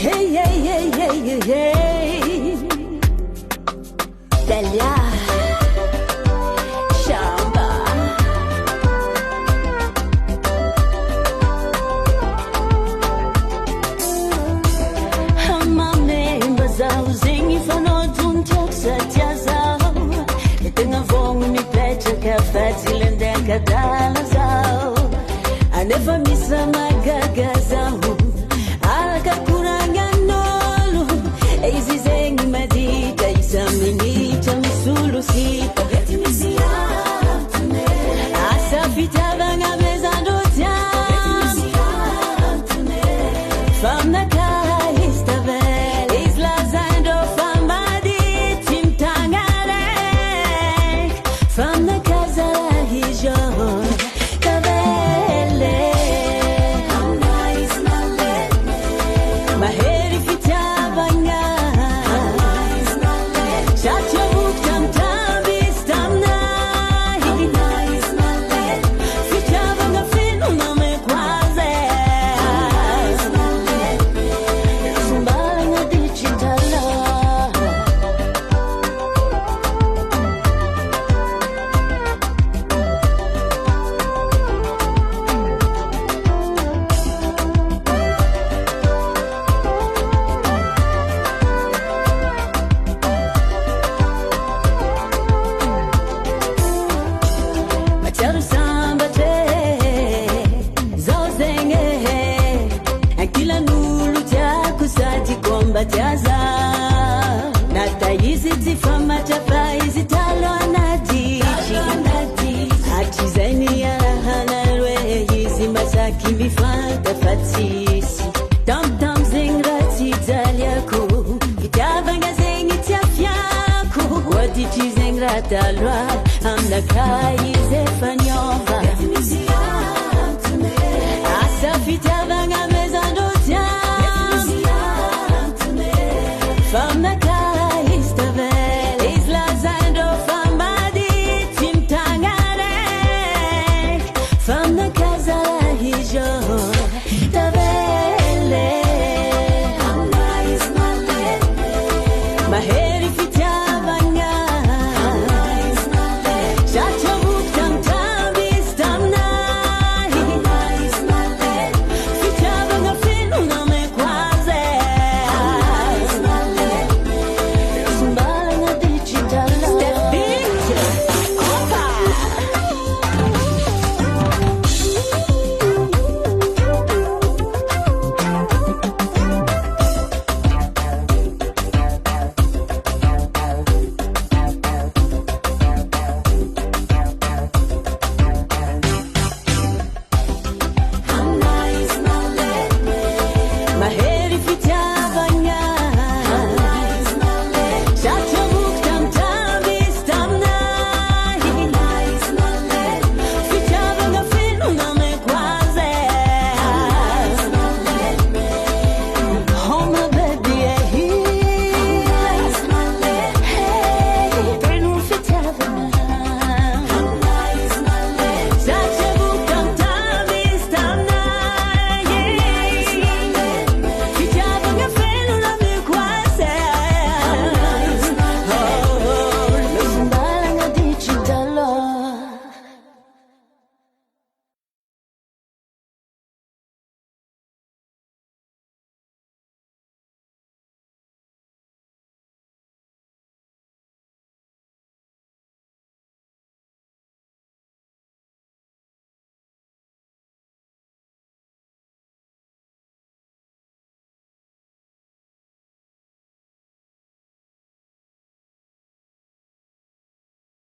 Hey, hey, hey, hey, hey, hey. Dhalia Saramba. Hamamemba zao zengi fanodun tiaksatia zao Etenga vongu mipetraka fatilendeka dala zao Anefa misa magaga zao Alaka kuranganolo Eizi zengi madita isaminita misulu sita Geti misiatune Asafita banga mezandotia Geti misiatune Famna kaista bel Isla zando famadi timtangarek Famna kazala hijon Kabele Maheri fitabanga Chacho buktam tabis tamna Fitabanga finu na mekwaze Sumbalanga digitala Dhalia Saramba Zozenge Akila nulu Tiako sati komba tiaza Natayizi tifama chafaizi talo anadiji Achizeni ya hanarwe Yizi masaki mifanta fatisi Tam tam zingrati Dhaliako Kitabanga zengi tiafyako Wadichi zingrata lwa Amna kai zefanyova